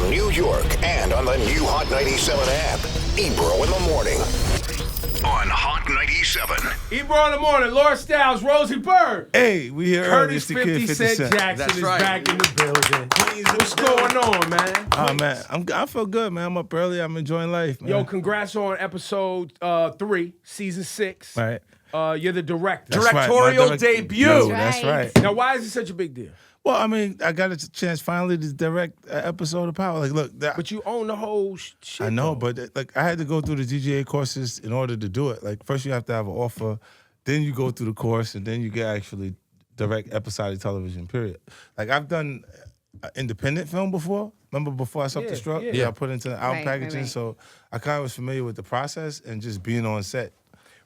New York and on the new Hot 97 app. Ebro in the morning on Hot 97. Ebro in the morning, Laura Styles, Rosie Bird. Hey, we here Curtis early. 50 Cent Jackson That's is right. back in the building. What's going on, man? Oh man, I feel good, man. I'm up early. I'm enjoying life, man. Yo, congrats on episode 3, season 6. Right. You're the director. That's right, Directorial my debut. That's right. Now, why is it such a big deal? Well, I mean, I got a chance finally to direct an episode of Power. Like, look, But you own the whole shit. I know, though. but like, I had to go through the DGA courses in order to do it. Like, first you have to have an offer, then you go through the course, and then you can actually direct episodic television. Period. Like, I've done independent film before. Remember before I self-destruct? yeah. I put into the out Right, packaging, right. so I kind of was familiar with the process and just being on set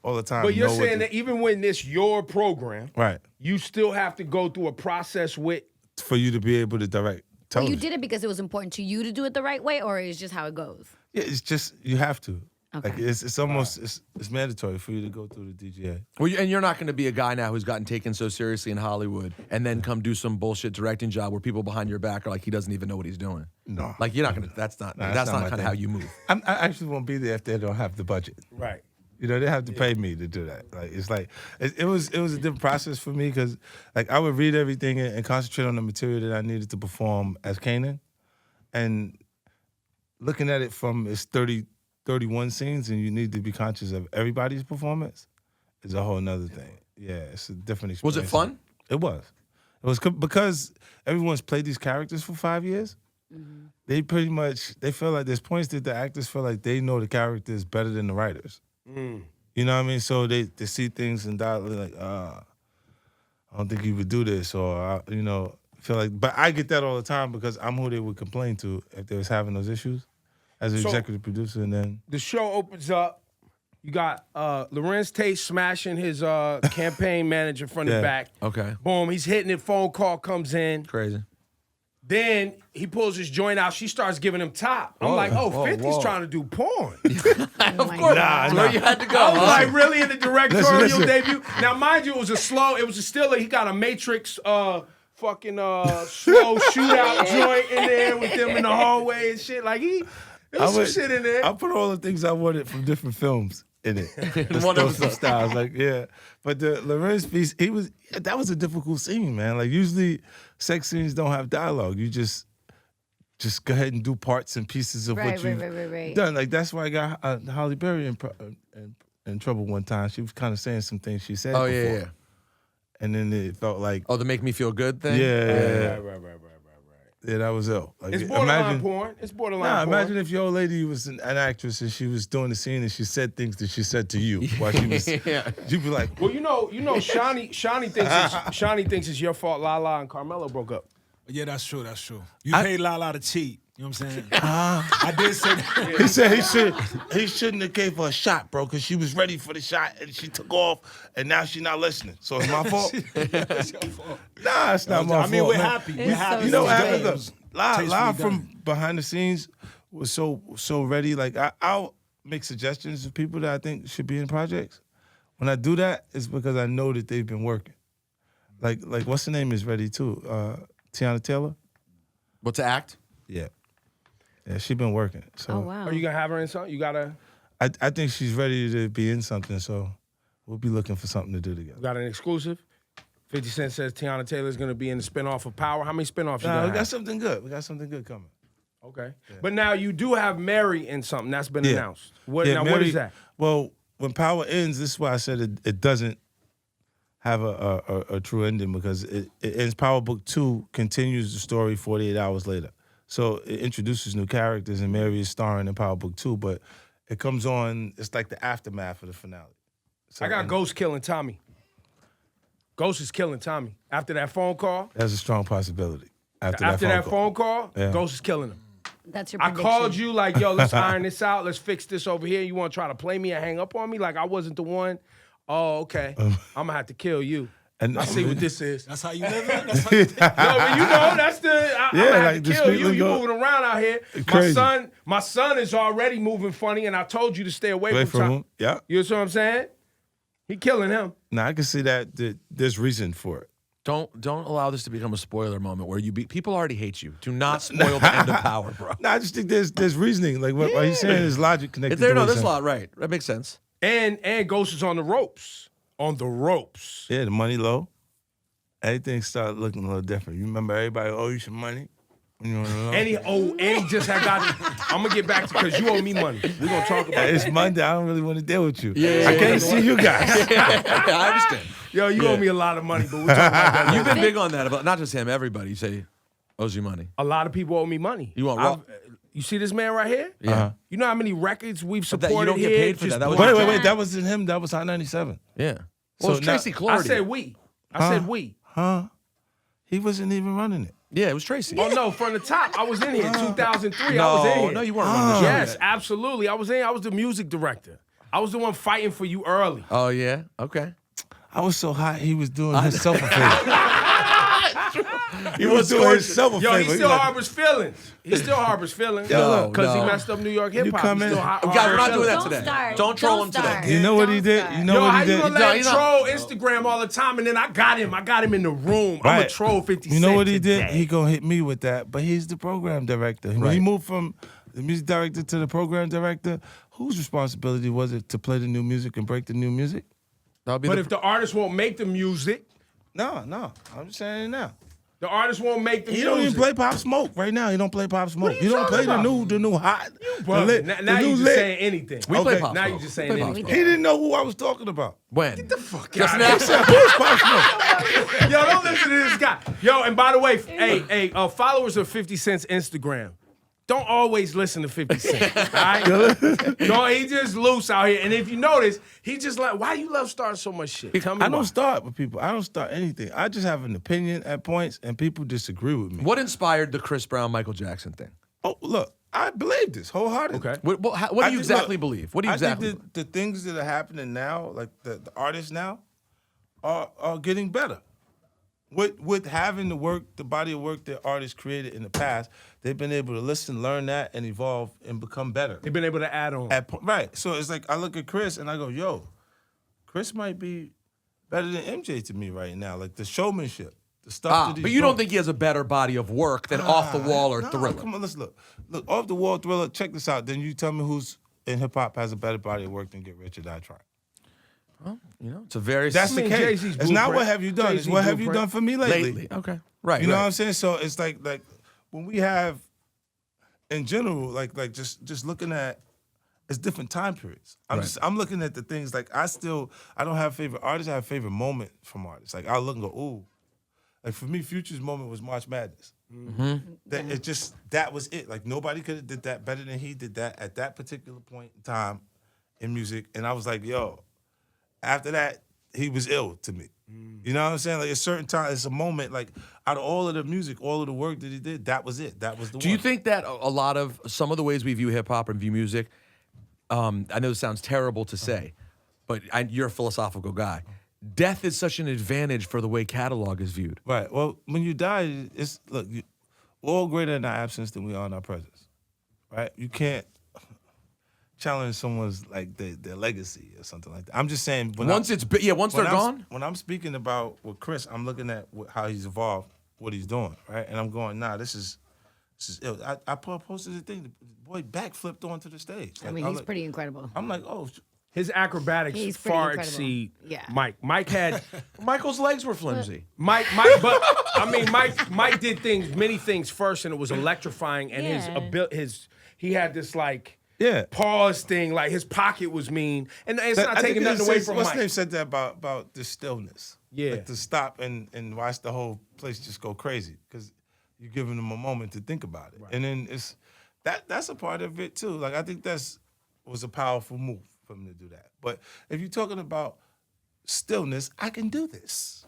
all the time. But you're know what saying the- that even when it's your program, right, you still have to go through a process with. for you to be able to direct Well, television. you did it because it was important to you to do it the right way, or it's just how it goes? Yeah, it's just you have to. Okay. Like it's almost it's mandatory for you to go through the DGA. Well, and you're not going to be a guy now who's gotten taken so seriously in Hollywood and then come do some bullshit directing job where people behind your back are like, he doesn't even know what he's doing. No. Like, you're not going to, that's not my kind of thing. how you move. I actually won't be there if they don't have the budget. Right. You know, they have to pay me to do that. Like it's like it was a different process for me because like I would read everything and concentrate on the material that I needed to perform as Kanan, and looking at it from its 31 scenes and you need to be conscious of everybody's performance is a whole nother thing. Yeah, it's a different experience. Was it fun? It was. It was because everyone's played these characters for 5 years. They pretty much they feel like there's points that the actors feel like they know the characters better than the writers. You know what I mean? So they see things and like, I don't think you would do this, or you know, feel like. But I get that all the time because I'm who they would complain to if they was having those issues as an So- executive producer, and then The show opens up. You got Lorenz Tate smashing his campaign manager from the Yeah. back. Okay. Boom, he's hitting it. Phone call comes in. Crazy. Then he pulls his joint out. She starts giving him top. I'm Whoa, like, oh, whoa, 50's whoa. trying to do porn. Of course. Nah, That's where you had to go. I was huh? like, really in the directorial Listen. debut? Now, mind you, it was still he got a Matrix fucking slow shootout joint in there with them in the hallway and shit. Like there was some shit in there. I put all the things I wanted from different films in it. Just one those episode. styles, like yeah. But the Lorenz piece, that was a difficult scene, man. Like usually, sex scenes don't have dialogue. You just go ahead and do parts and pieces of Right, what you've right. done. Like that's why I got Holly Berry in trouble one time. She was kind of saying some things she said. Oh, before. yeah. And then it felt like, Oh, the make me feel good thing? yeah, Right. yeah, that was ill. Like, It's borderline imagine, porn. It's borderline Nah, porn. imagine if your old lady was an actress and she was doing the scene and she said things that she said to you while she was. Yeah. You'd be like, Well, you know, Shawnee thinks it's your fault. Lala and Carmelo broke up. Yeah, that's true. You paid Lala to cheat. You know what I'm saying? I did say that. he said he shouldn't have gave her a shot, bro, because she was ready for the shot and she took off and now she's not listening. So it's my fault. It's your fault. Nah, it's not my fault. I mean, we're man. happy. We're It's happy. so You know what strange. happened? Look, Tastefully live done. from behind the scenes was so ready. Like I'll make suggestions of people that I think should be in projects. When I do that, it's because I know that they've been working. Like what's the name is ready too? Teyana Taylor. What, to act? Yeah, she been working. So Oh, wow. Are you gonna have her in something? You gotta. I think she's ready to be in something. So we'll be looking for something to do together. Got an exclusive. 50 Cent says Teyana Taylor's gonna be in the spinoff of Power. How many spinoffs you Nah, gonna we have? got something good. We got something good coming. Okay. But now you do have Mary in something that's been Yeah. announced. What Yeah, now? What Mary- is that? Well, when Power ends, this is why I said it doesn't have a true ending because it ends. Power Book 2 continues the story 48 hours later. So it introduces new characters, and Mary is starring in Power Book 2, but it comes on, it's like the aftermath of the finale. So, I got and Ghost killing Tommy. Ghost is killing Tommy. After that phone call, That's a strong possibility. After that that phone call, Yeah. Ghost is killing him. That's your I prediction. called you like, yo, let's iron this out. Let's fix this over here. You want to try to play me and hang up on me? Like I wasn't the one. Oh, okay. I'm going to have to kill you. And I see what this is. That's how you live it? That's how you think? No, but you know, that's the I'm Yeah, gonna have like to the kill street you. You lingo. moving around out here. Crazy. My son is already moving funny, and I told you to stay away Away from from Tom. him? Yeah. You know what I'm saying? He killing him. Now I can see that there's reason for it. Don't allow this to become a spoiler moment where people already hate you. Do not spoil the end of Power, bro. No, I just think there's reasoning. Like what he's saying is logic connected. There's a lot, right? That makes sense. And Ghost is on the ropes. On the ropes. Yeah, the money low. Everything started looking a little different. You remember everybody owe you some money? And he just had got. I'm gonna get back to because you owe me money. We're gonna talk about It's that. Monday. I don't really want to deal with you. Yeah, I can't see you guys. I understand. Yo, you owe me a lot of money, but we're talking about that. You've been big on that about not just him. Everybody, you say owes you money. A lot of people owe me money. You want You see this man right here? Yeah. Uh-huh. You know how many records we've But that- supported you don't get here? paid for Just that. That was- Wait. That wasn't him. That was Hot 97. Yeah. Well, it's now- Tracy Clardy. I said we. I said we. Huh? He wasn't even running it. Yeah, it was Tracy. Oh no, from the top. I was in here. 2003. I was in here. No, you weren't running the show Yes, yet. absolutely. I was the music director. I was the one fighting for you early. Oh yeah. Okay. I was so hot, he was doing himself a favor. He was doing himself a favor. Yo, he still like, harbors feelings. He still harbors feelings. No, Because he no. messed up New York hip hop. come in- Guys, we're not doing that Don't today. start. Don't troll him start. today. You know what he did? Don't You start. know Yo, what how he you did? gonna let he's him not- troll Instagram all the time and then I got him in the room. I'm Right. gonna troll 50 You know Cent what he did? today. He gonna hit me with that, but he's the program director. When Right. he moved from the music director to the program director, whose responsibility was it to play the new music and break the new music? That'll be But if the artist won't make the music, No. I'm just saying it now. the artist won't make the He music. don't even play Pop Smoke right now. He don't play Pop Smoke. What are He you don't play talking the new hot. Bro, the lit, now the new you just lit. saying anything. we play okay. Pop Now Smoke. you just saying We play Pop anything. Smoke. He didn't know who I was talking about. When? Get the fuck Just out now. of here. Who's Pop Smoke? Yo, don't listen to this guy. Yo, and by the way, hey, followers of 50 Cent's Instagram, don't always listen to 50 Cent. All right? No, he just loose out here. And if you notice, he just like, why do you love starting so much shit? Tell me I why. don't start with people. I don't start anything. I just have an opinion at points, and people disagree with me. What inspired the Chris Brown Michael Jackson thing? Oh, look, I believe this wholeheartedly. Okay. What do I you think- exactly look, believe? What do you exactly I think the things that are happening now, like the artists now, are getting better. With having the work, the body of work that artists created in the past, they've been able to listen, learn that, and evolve and become better. They've been able to add on. Right. So it's like I look at Chris and I go, yo, Chris might be better than MJ to me right now. Like the showmanship, the stuff that he's but you don't doing. think he has a better body of work than Off the Wall or No, Thriller? Come on, let's look. Look, Off the Wall, Thriller, check this out. Then you tell me who's in hip hop has a better body of work than Get Rich or Die Trying. You know, it's a very That's the case. Jay-Z's It's not blueprint. what have you done. It's Jay-Z's what have you blueprint. done for me lately. lately. Okay, right. You know right. what I'm saying? So it's like when we have, in general, like just looking at, it's different time periods. I'm looking at the things like I don't have favorite artists. I have favorite moment from artists. Like I look and go, ooh. Like for me, Future's moment was March Madness. That was it. Like nobody could have did that better than he did that at that particular point in time in music. And I was like, yo, after that, he was ill to me. You know what I'm saying? Like a certain time, it's a moment, like out of all of the music, all of the work that he did, that was it. That was the one. Do you think that a lot of some of the ways we view hip hop and view music, I know this sounds terrible to say, but you're a philosophical guy. Death is such an advantage for the way catalog is viewed. Right. Well, when you die, we're all greater in our absence than we are in our presence. Right? You can't challenge someone's like their legacy or something like that. I'm just saying Once they're gone. When I'm speaking about with Chris, I'm looking at how he's evolved, what he's doing, right? And I'm going, nah, this is ill. I posted the thing. The boy backflipped onto the stage. I mean, he's pretty incredible. I'm like, oh. His acrobatics He's pretty far incredible. exceed Yeah. Mike. Mike had Michael's legs were flimsy. Mike, but I mean, Mike did many things first, and it was electrifying. And Yeah. he had this like Yeah. pause thing, like his pocket was mean, and it's not I taking think nothing away from what's Mike. name said that about the stillness. Yeah. Like to stop and watch the whole place just go crazy because you're giving them a moment to think about it. Right. And then that's a part of it too. Like I think was a powerful move for him to do that. But if you're talking about stillness, I can do this.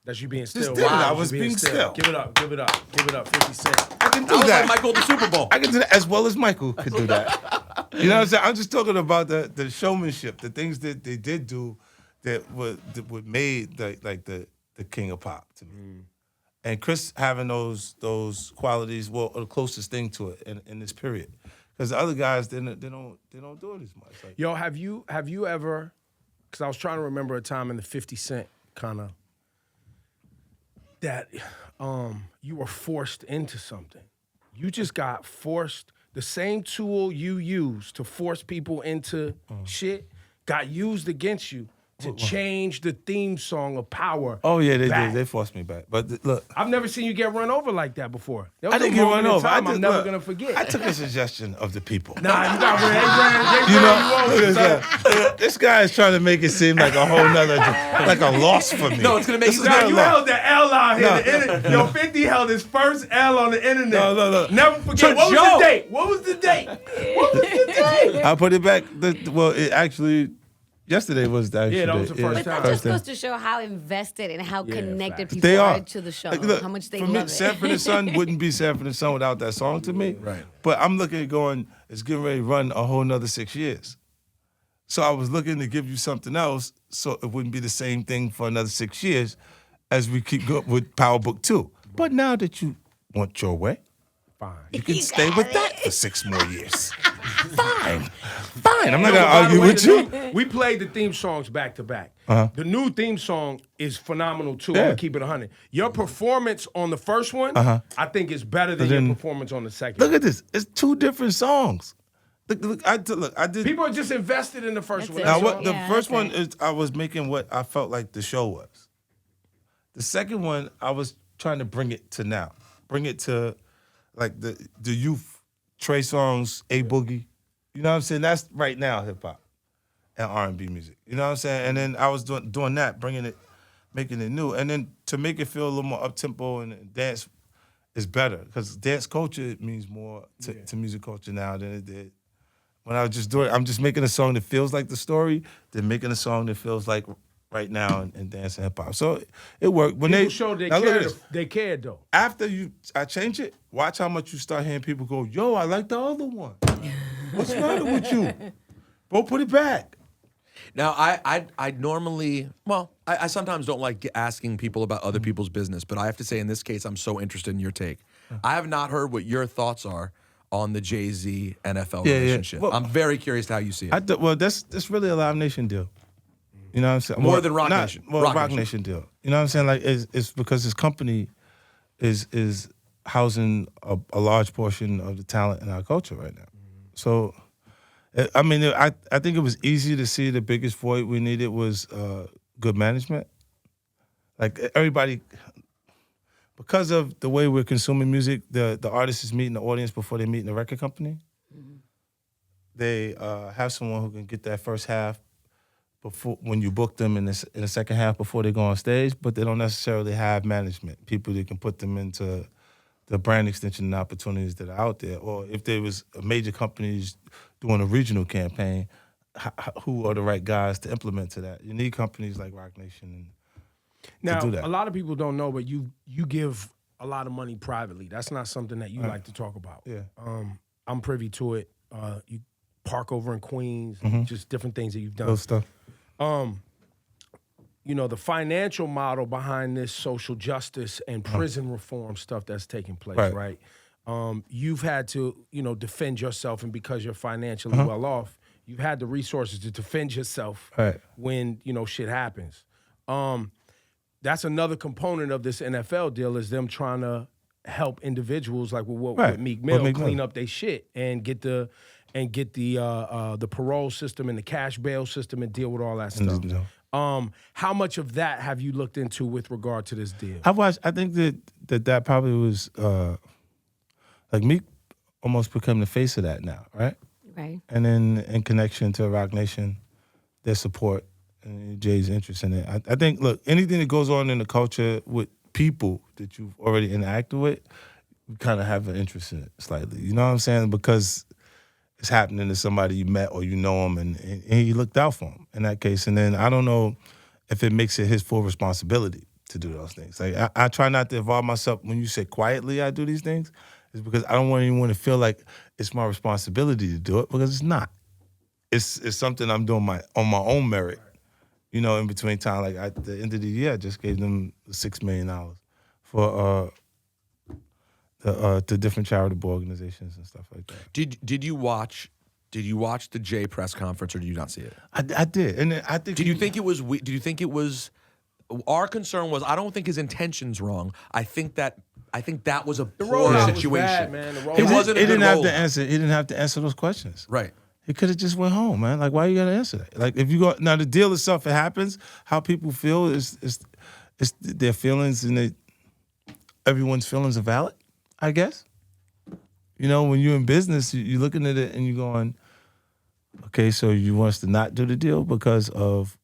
That's you being still. Just did it. I You was being still. Give it up. 50 Cent. I can do That was that. like Michael at the Super Bowl. I can do that as well as Michael could do that. You know what I'm saying? I'm just talking about the showmanship, the things that they did do that would made the king of pop to me. And Chris having those qualities, well, the closest thing to it in this period, because the other guys they don't do it as much. Like, Yo, have you ever because I was trying to remember a time in the 50 Cent kind of that you were forced into something. You just got forced. The same tool you use to force people into shit got used against you to change the theme song of Power. Oh yeah, they back. did. They forced me back. But look, I've never seen you get run over like that before. That was I a didn't get moment run in over. time I'm never look, gonna forget. I took a suggestion of the people. Nah, you got they You ran know, you over. son. this guy is trying to make it seem like a whole nother, like a loss for me. No, it's gonna make This you is not a You loss. held the L out here. No. The internet. Yo, 50 held his first L on the internet. No. Never forget. What was the date? What was the date? What was the date? I put it back. Well, it actually, yesterday was the actual Yeah, that was the day. first But time. that just goes to show how invested and how Yeah, connected facts. people They are are to the show. Like, look, How much they for love me, it. Sanford and Son wouldn't be Sanford and Son without that song to me. Right. But I'm looking at going, it's getting ready to run a whole nother 6 years. So I was looking to give you something else so it wouldn't be the same thing for another 6 years as we keep going with Power Book 2. But now that you want your way, Fine. you can stay with that for 6 more years. Fine. I'm not going to By the argue way, with the you. new- we played the theme songs back to back. The new theme song is phenomenal too. I'm Yeah. gonna keep it 100. Your performance on the first one, I think, is better than then- your performance on the second. Look at this. It's 2 different songs. Look, I did. People are just invested in the first one. That's Now, it. what the Yeah, first that's one it. is, I was making what I felt like the show was. The second one, I was trying to bring it to now, bring it to like the youth, Trey Songz, A Boogie. You know what I'm saying? That's right now hip hop and R&B music. You know what I'm saying? And then I was doing that, bringing it, making it new, and then to make it feel a little more up tempo and dance is better because dance culture means more to music culture now than it did. When I was just doing, I'm just making a song that feels like the story, then making a song that feels like right now and dance and hip hop. So it worked. When People they showed they now look at cared. this. They cared though. After I change it, watch how much you start hearing people go, "Yo, I like the other one. What's the matter with you? Bro, put it back." Now, I normally, well, I sometimes don't like asking people about other people's business, but I have to say in this case, I'm so interested in your take. I have not heard what your thoughts are on the Jay-Z NFL Yeah. relationship. Well, I'm very curious to how you see it. Well, that's really a Live Nation deal. You know what I'm saying? More Well, than Rock Nation. Well, Rock Rock Nation. Nation deal. You know what I'm saying? Like it's because his company is housing a large portion of the talent in our culture right now. So, I mean, I think it was easy to see the biggest void we needed was good management. Like everybody, because of the way we're consuming music, the artist is meeting the audience before they meet the record company. They have someone who can get that first half before when you book them in the second half before they go on stage, but they don't necessarily have management, people that can put them into the brand extension and opportunities that are out there. Or if there was a major companies doing a regional campaign, who are the right guys to implement to that? You need companies like Rock Nation Now, to do that. a lot of people don't know, but you give a lot of money privately. That's not something that you like to talk about. Yeah. I'm privy to it. You park over in Queens, just different things that you've done. Those stuff. You know, the financial model behind this social justice and prison reform stuff that's taking place, right? You've had to, defend yourself, and because you're financially well off, you've had the resources to defend yourself when, shit happens. That's another component of this NFL deal is them trying to help individuals like with Meek Mill clean up their shit and get the parole system and the cash bail system and deal with all that stuff. How much of that have you looked into with regard to this deal? I think that probably was like Meek almost become the face of that now, right? Right. And then in connection to Rock Nation, their support and Jay's interest in it. I think, look, anything that goes on in the culture with people that you've already interacted with, you kind of have an interest in it slightly. You know what I'm saying? Because it's happening to somebody you met or you know him, and he looked out for him in that case. And then I don't know if it makes it his full responsibility to do those things. Like I try not to involve myself. When you say quietly I do these things, it's because I don't want anyone to feel like it's my responsibility to do it, because it's not. It's something I'm doing on my own merit. In between time, like at the end of the year, I just gave them $6 million for to different charitable organizations and stuff like that. Did you watch Did you watch the Jay press conference or did you not see it? I did, and I think. Did you think it was? Did you think it was? Our concern was I don't think his intention's wrong. I think that was a poor rollout was situation. bad, man. The He, rollout- wasn't a he good didn't have to rollout. answer. He didn't have to answer those questions. Right. He could have just went home, man. Like, why you gotta answer that? Like, if you go now, the deal itself, it happens. How people feel is their feelings, and everyone's feelings are valid, I guess. You know, when you're in business, you're looking at it and you're going, okay, so you want us to not do the deal because of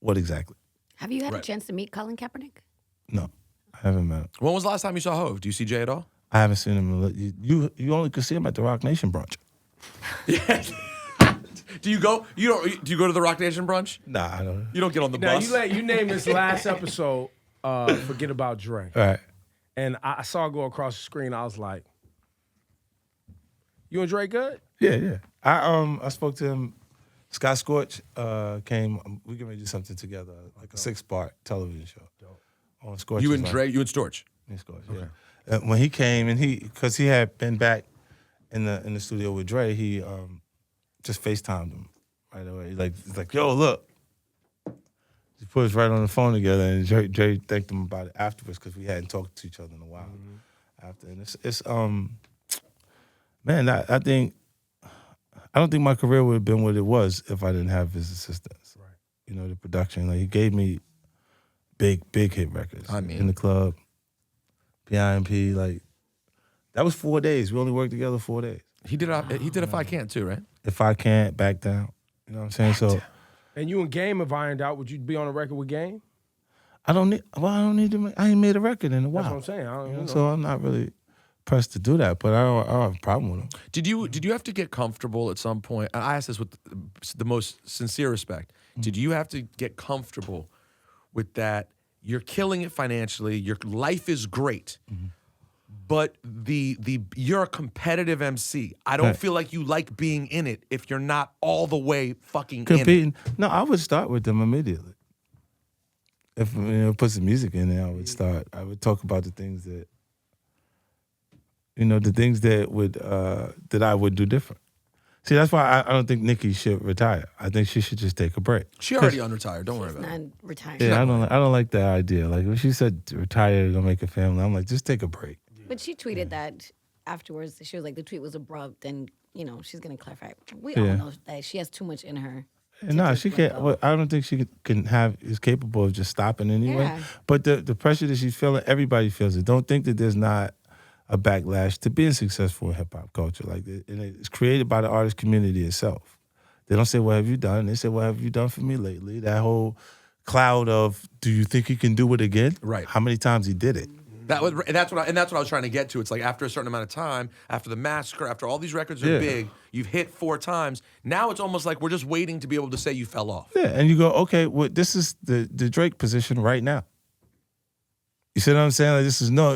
what exactly? Have you had a Right. chance to meet Colin Kaepernick? No, I haven't met him. When was the last time you saw Hove? Do you see Jay at all? I haven't seen him. You only could see him at the Rock Nation brunch. Do you go? Do you go to the Rock Nation brunch? Nah, I don't. You don't get on the Now bus. you named this last episode. Forget about Dre. All right. And I saw it go across the screen. I was like, "You and Dre good?" Yeah. I spoke to him. Scott Scorch came. We can do something together, like a 6-part television show. On Scorch. you and Dre, you and Storch. Scorch, yeah. When he came and because he had been back in the studio with Dre, he just FaceTimed him right away. He's like, yo, look. He put us right on the phone together, and Dre thanked him about it afterwards because we hadn't talked to each other in a while. After, and it's man, I think. I don't think my career would have been what it was if I didn't have his assistance. Right. You know, the production. Like, he gave me big hit records. I mean. In the club, PIMP, like, that was 4 days. We only worked together 4 days. He did If I Can't too, right? If I Can't, Back Down. You know what I'm saying? So And you and Game have ironed out. Would you be on a record with Game? I don't need to I ain't made a record in a while. That's what I'm saying. I don't, You know, know. so I'm not really pressed to do that, but I don't have a problem with him. Did you have to get comfortable at some point? And I ask this with the most sincere respect. Did you have to get comfortable with that? You're killing it financially. Your life is great, but you're a competitive MC. I don't Right. feel like you like being in it if you're not all the way fucking in Competing. No, I would start with them immediately. If put some music in there, I would start. I would talk about the things that that I would do different. See, that's why I don't think Nicki should retire. I think she should just take a break. it. She already unretired. Don't worry She's about it. not retired. Yeah, I don't like that idea. Like, when she said retire, gonna make a family, I'm like, just take a break. But she tweeted that afterwards. She was like, the tweet was abrupt, and she's gonna clarify. We Yeah. all know that she has too much in her. And no, just she let can't. go. Well, I don't think she is capable of just stopping anyway. Yeah. But the pressure that she's feeling, everybody feels it. Don't think that there's not a backlash to being successful in hip hop culture. Like, and it's created by the artist community itself. They don't say, "What have you done?" They say, "What have you done for me lately?" That whole cloud of, "Do you think he can do it again?" Right. How many times he did it? That's what I was trying to get to. It's like after a certain amount of time, after the massacre, after all these records are Yeah. big, you've hit 4 times. Now it's almost like we're just waiting to be able to say you fell off. Yeah, and you go, okay, well, this is the Drake position right now. You see what I'm saying? Like,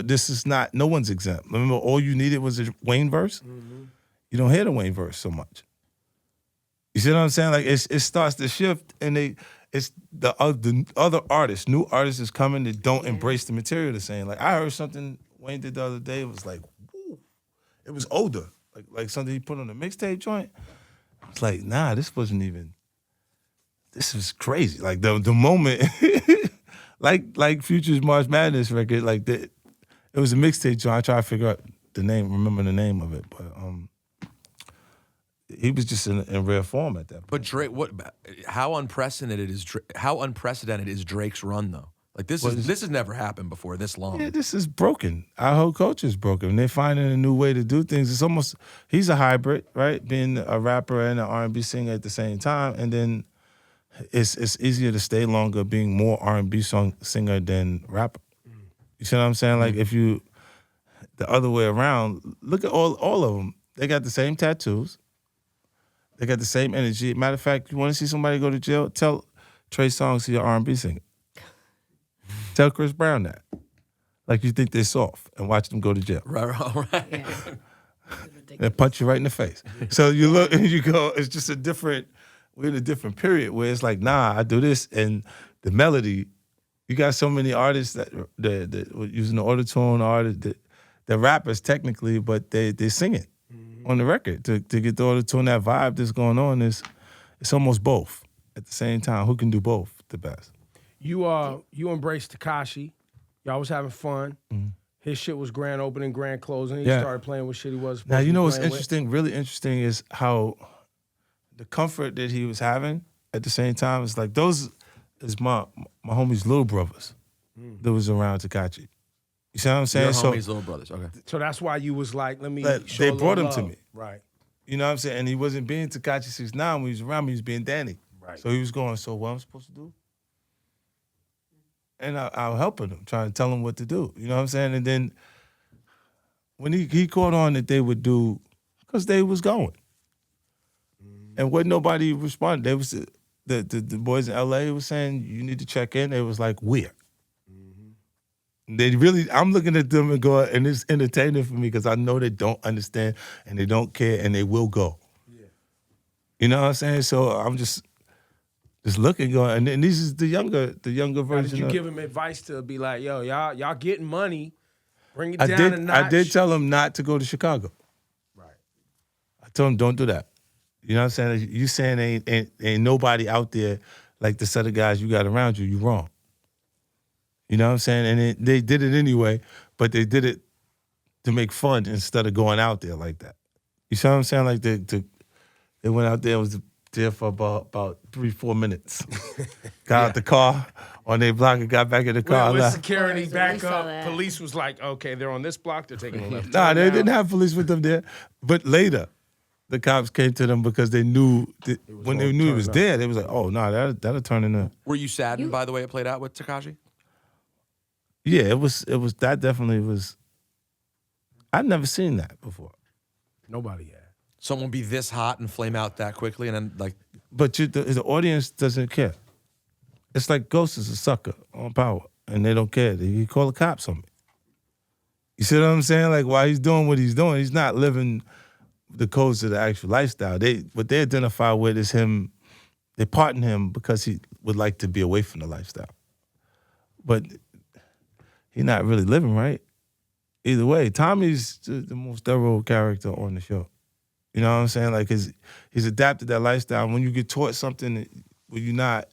this is not, no one's exempt. Remember, all you needed was a Wayne verse? You don't hear the Wayne verse so much. You see what I'm saying? Like, it starts to shift, and it's the other artists, new artists is coming that don't embrace the material the same. Like, I heard something Wayne did the other day. It was like, woo. It was older. Like something he put on a mixtape joint. I was like, nah, this wasn't even, this was crazy. Like, the moment, like Future's March Madness record, like, it was a mixtape joint. I tried to figure out remember the name of it, but he was just in rare form at that point. But Drake, how unprecedented is Drake's run though? Like this has never happened before this long. Yeah, this is broken. Our whole culture is broken. They're finding a new way to do things. It's almost, he's a hybrid, right? Being a rapper and an R&B singer at the same time, and then it's easier to stay longer being more R&B singer than rapper. You see what I'm saying? Like, if you, the other way around, look at all of them. They got the same tattoos. They got the same energy. Matter of fact, you want to see somebody go to jail? Tell Trey Songz he's an R&B singer. Tell Chris Brown that. Like, you think they're soft, and watch them go to jail. Right. Yeah. They punch you right in the face. So you look and you go, it's just we're in a different period where it's like, nah, I do this, and the melody, you got so many artists that using the auto-tune, artists, the rappers technically, but they sing it. on the record. To get the auto-tune, that vibe that's going on it's almost both at the same time. Who can do both the best? You embraced Tekashi. Y'all was having fun. His shit was grand opening, grand closing. He started playing with shit he was supposed Now, to you be know what's playing interesting, really interesting, is how the comfort that he was having at the same time is like, those is my homie's little brothers that was around Tekashi. You see what I'm saying? Your homies, little brothers. Okay. So that's why you was like, let me Like, show they a brought little him to love. me. Right. You know what I'm saying? And he wasn't being Tekashi 6ix9ine when he was around me, he was being Danny. Right. So he was going, so what I'm supposed to do? And I was helping him, trying to tell him what to do. You know what I'm saying? And then when he caught on that they would do, because they was going. And when nobody responded, they was the boys in LA was saying, you need to check in. They was like, where? They really, I'm looking at them and going, and it's entertaining for me because I know they don't understand and they don't care and they will go. Yeah. You know what I'm saying? So I'm just looking, going, and this is the younger Now, version. did you of, give him advice to be like, yo, y'all getting money, bring it I down a notch? I did tell him not to go to Chicago. Right. I told him don't do that. You know what I'm saying? You saying ain't nobody out there like the set of guys you got around you. You wrong. You know what I'm saying? And they did it anyway, but they did it to make fun instead of going out there like that. You see what I'm saying? Like they went out there, was there for about 3-4 minutes. Got out the car on their block and got back in the car. With left. security We back saw up, that. police was like, okay, they're on this block, they're taking a left. Nah, turn they now. didn't have police with them there. But later, the cops came to them because they knew when they knew he was there, they was like, oh, no, that'll turn into. Were you saddened by the way it played out with Tekashi? Yeah, it was that definitely was. I'd never seen that before. Nobody had. Someone be this hot and flame out that quickly, and then like, But the audience doesn't care. It's like Ghost is a sucker on Power, and they don't care. He call the cops on me. You see what I'm saying? Like, while he's doing what he's doing, he's not living the codes of the actual lifestyle. What they identify with is him. They pardon him because he would like to be away from the lifestyle. But he's not really living right. Either way, Tommy's the most thorough character on the show. You know what I'm saying? Like, he's adapted that lifestyle. When you get taught something where you're not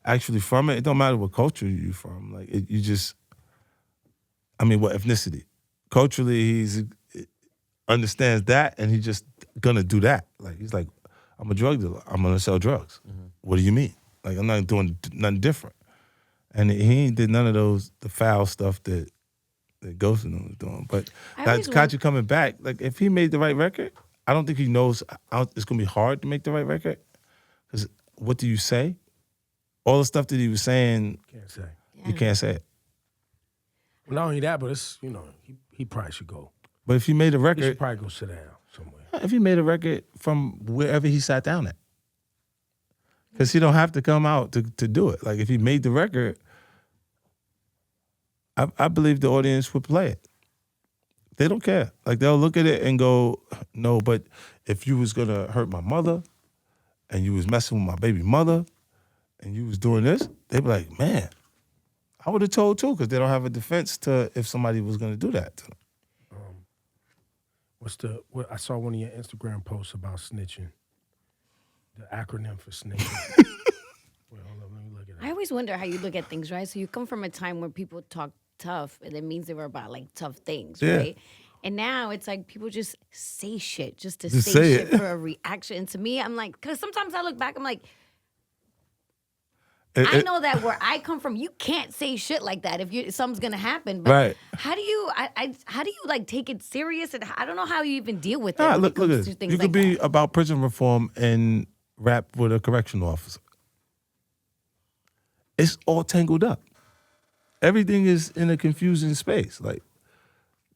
actually from it, it don't matter what culture you're from. Like, what ethnicity. Culturally, he understands that, and he's just gonna do that. Like, he's like, I'm a drug dealer. I'm gonna sell drugs. Mm-hmm. What do you mean? Like, I'm not doing nothing different. And he ain't did none of the foul stuff that Ghost and them was doing. But Kachi coming back, like, if he made the right record, I don't think he knows it's gonna be hard to make the right record. Because what do you say? All the stuff that he was saying, Can't say. you can't say it. Well, not only that, but it's, he probably should go. But if he made a He record, should probably go sit down somewhere. if he made a record from wherever he sat down at. Because he don't have to come out to do it. Like, if he made the record, I believe the audience would play it. They don't care. Like, they'll look at it and go, no, but if you was gonna hurt my mother and you was messing with my baby mother and you was doing this, they'd be like, man, I would have told too, because they don't have a defense to if somebody was gonna do that to them. I saw one of your Instagram posts about snitching. The acronym for snitching. Wait, hold on, let me look at it. I always wonder how you look at things, right? So you come from a time where people talk tough, and it means they were about like tough things, Yeah. right? And now it's like people just say shit just to Just say say shit it. for a reaction. And to me, I'm like, because sometimes I look back, I'm like, I know that where I come from, you can't say shit like that if something's gonna happen. But Right. how do you, how do you like take it serious? And I don't know how you even deal with it. Nah, when look it at comes this. to things You like could be that. about prison reform and rap with a correctional officer. It's all tangled up. Everything is in a confusing space. Like,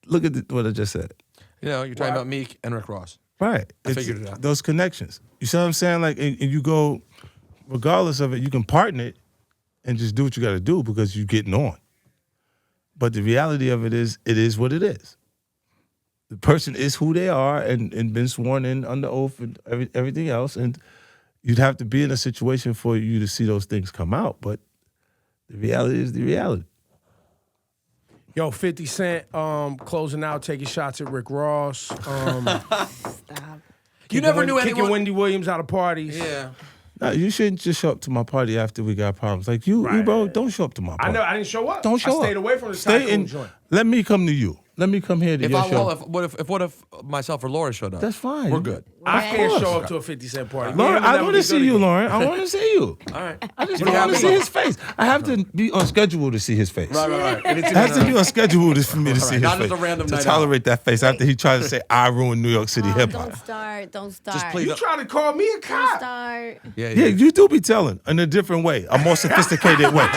look at what I just said. you're talking about Meek and Rick Ross. Right. I figured it out. Those connections. You see what I'm saying? Like, and you go, regardless of it, you can partner it and just do what you got to do because you're getting on. But the reality of it is what it is. The person is who they are and been sworn in under oath and everything else. And you'd have to be in a situation for you to see those things come out. But the reality is the reality. Yo, 50 Cent closing out, taking shots at Rick Ross. You never knew kicking anyone. Wendy Williams out of parties. Yeah. No, you shouldn't just show up to my party after we got problems. Like you, Right. Ebro, don't show up to my party. I didn't show up. Don't show up. I stayed away from the Stay Tycoon in. joint. Let me come to you. Let me come here to your show. What if myself or Laura showed up? That's fine. We're good. I can't course. show up to a 50 Cent party. Lauren, I want want to see you, Lauren. I want to see you. All right. I just What do you want to have see me? his face. I have to be on schedule to see his face. Right. And it's I have to be on schedule for me to see his Not face. just a random to night tolerate that face after he tried to say I ruined New York City hip hop. Don't start. Just please. You trying to call me a Don't cop? start. Yeah. Yeah, you do be telling in a different way, a more sophisticated way.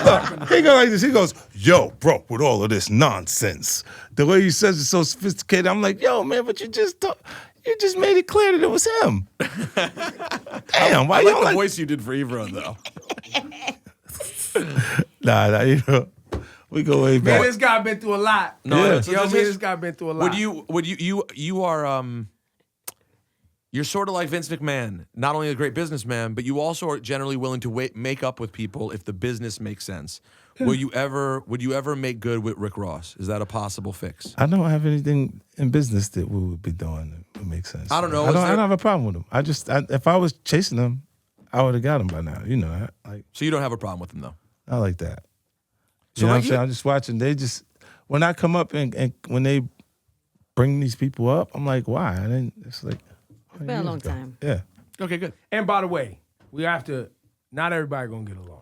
Look, he goes like this. He goes, "Yo, bro, with all of this nonsense, the way he says it's so sophisticated." I'm like, "Yo, man, but you just made it clear that it was him." Damn, why I you like don't the like? voice you did for Ebro though. Nah, you know, we go way Man, back. this guy been through a lot. Yeah. Yo, this guy been through a lot. You are you're sort of like Vince McMahon, not only a great businessman, but you also are generally willing to make up with people if the business makes sense. Would you ever make good with Rick Ross? Is that a possible fix? I don't have anything in business that we would be doing that would make sense. I don't know. I don't have a problem with him. If I was chasing him, I would have got him by now. You know that. Like, So you don't have a problem with him though? I like that. So You know what what I'm saying? I'm just watching. When I come up and when they bring these people up, I'm like, why? It's like, It's been a long time. yeah. Okay, good. And by the way, we have to. Not everybody gonna get along.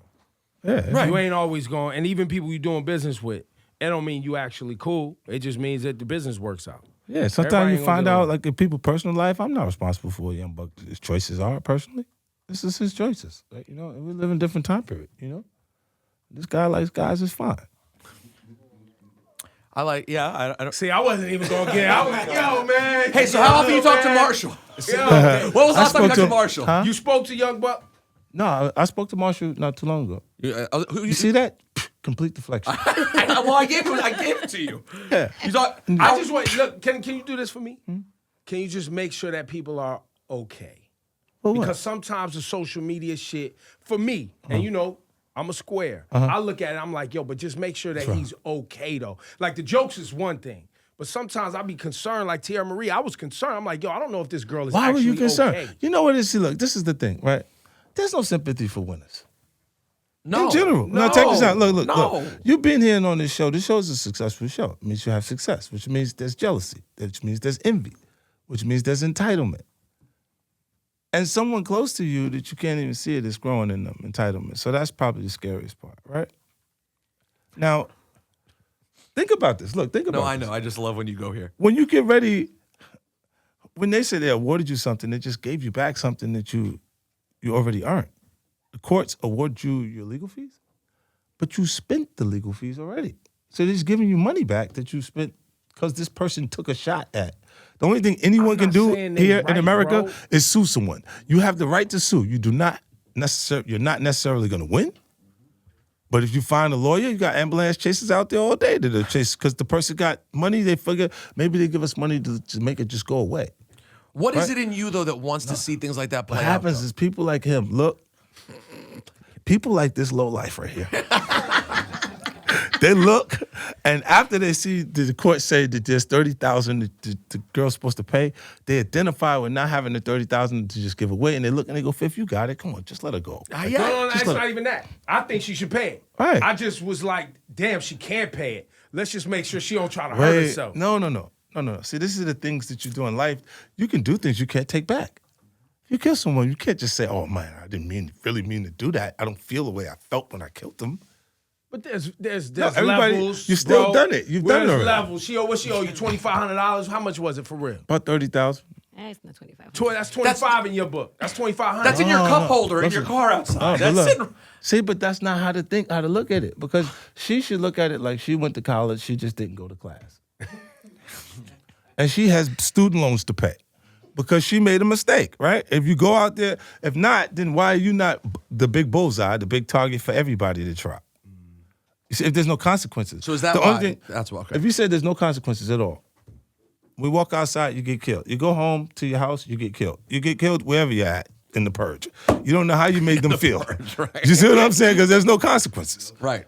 Yeah. Right. You ain't always going. And even people you doing business with, it don't mean you actually cool. It just means that the business works out. Yeah, sometimes Everybody you ain't gonna find get out, along. like, in people's personal life, I'm not responsible for what Young Buck's choices are, personally. This is his choices. Like, you know, and we live in a different time period, you know? This guy likes guys, is fine. I don't. See, I wasn't even gonna get. I was like, yo, man. Hey, so how often you talk to Marshall? Yo, What was the last time you spoke talked to to- Marshall? Huh? you spoke to Young Buck. No, I spoke to Marshall not too long ago. You You see that? Complete deflection. Well, I gave it to you. Yeah. You thought I just want look. Can you do this for me? Can you just make sure that people are okay? Well, what? Because sometimes the social media shit, for me, and you know, I'm a square. I look at it, I'm like, yo, but just make sure that he's okay though. Like the jokes is one thing, but sometimes I be concerned. Like Teairra Marie, I was concerned. I'm like, yo, I don't know if this girl is Why were actually you concerned? okay. You know what it is? See, look, this is the thing, right? There's no sympathy for winners. no. In general. no, Now, check this out. Look. no. You've been here and on this show. This show is a successful show. It means you have success, which means there's jealousy, which means there's envy, which means there's entitlement. And someone close to you that you can't even see it is growing in them, entitlement. So that's probably the scariest part, right? Now, think about this. Look, think about No, I this. know. I just love when you go here. When you get ready, when they say they awarded you something, they just gave you back something that you already earned. The courts award you your legal fees, but you spent the legal fees already. So they're just giving you money back that you spent because this person took a shot at. The only thing anyone can not do saying they here in right, America bro. is sue someone. You have the right to sue. You're not necessarily going to win. But if you find a lawyer, you got ambulance chasers out there all day that are chasing because the person got money. They figure maybe they give us money to make it just go away. What is it in you though that wants to see things like that play What out? happens is people like him, look, people like this low life right here. They look, and after they see the court say that there's $30,000 that the girl's supposed to pay, they identify with not having the $30,000 to just give away, and they look and they go, "Fifth, you got it. Come on, just let her go." No, it's Just let not her- even that. I think she should pay it. Right. I just was like, damn, she can't pay it. Let's just make sure she don't try to hurt Wait, herself. no. See, this is the things that you do in life. You can do things you can't take back. If you kill someone, you can't just say, "Oh man, I didn't really mean to do that. I don't feel the way I felt when I killed them." But there's everybody- levels. you still bro. done it. You've done it There's already. levels. What she owe you? $2,500. How much was it for real? About 30,000. It's not 25. That's 25 in your book. That's 2,500. That's in your cup holder in your Listen. car outside. Oh, but That's look, sitting. see, but that's not how to look at it. Because she should look at it like she went to college, she just didn't go to class. And she has student loans to pay. Because she made a mistake, right? If you go out there, if not, then why are you not the big bullseye, the big target for everybody to try? You see, if there's no consequences. So is that the why? only thing, That's why. Okay. If you said there's no consequences at all, we walk outside, you get killed. You go home to your house, you get killed. You get killed wherever you're at in the purge. You don't know how you made them feel. purge, right. You see what I'm saying? Because there's no consequences. Right.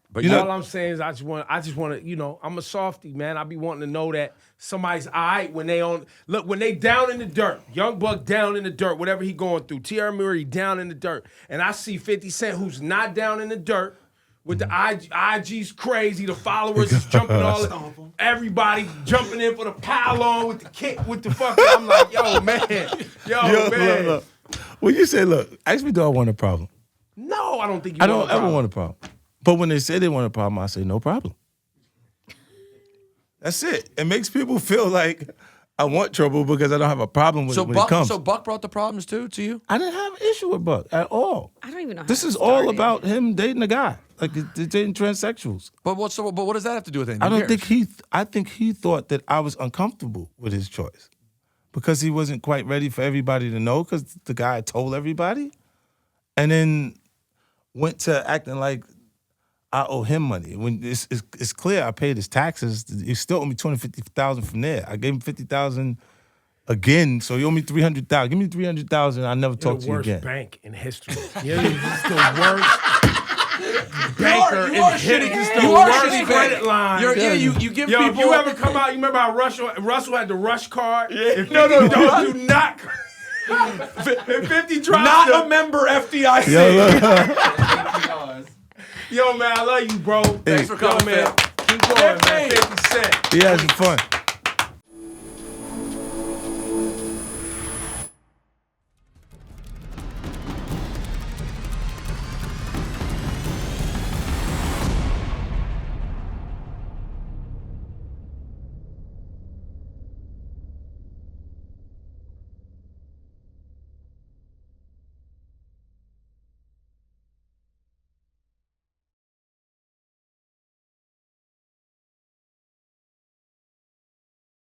But You know- all I'm saying is I just want to, you know, I'm a softie, man. I be wanting to know that somebody's all right when they when they down in the dirt. Young Buck down in the dirt, whatever he going through. Teairra Murray down in the dirt. And I see 50 Cent who's not down in the dirt with the IG's crazy, the followers is jumping everybody jumping in for the pile on with the kick, with the fucking, I'm like, yo, man. Man. Look. When you say, look, ask me, do I want a problem? No, I don't think you I don't want a ever problem. want a problem. But when they say they want a problem, I say no problem. That's it. It makes people feel like I want trouble because I don't have a problem with it when it comes. So Buck brought the problems too to you? I didn't have an issue with Buck at all. I don't even know how This it is all started. about him dating a guy, like dating transsexuals. But what does that have to do with anything? I don't Who think cares? I think he thought that I was uncomfortable with his choice because he wasn't quite ready for everybody to know because the guy told everybody, and then went to acting like I owe him money. When it's clear I paid his taxes, he still owe me $250,000 from there. I gave him $50,000 again, so he owe me $300,000. Give me $300,000, I'll never talk to you You're the again. worst bank in history. You're just the worst banker in history. Just the You are worst shitty credit bank. line. You give Yo, people. if you ever come out, you remember how Russell had the rush card? If no, do not. If 50 drops not a member FDIC. Yo, man, I love you, bro. Thanks for coming, man. fam. Keep going, man. 50 Cent. He had some fun.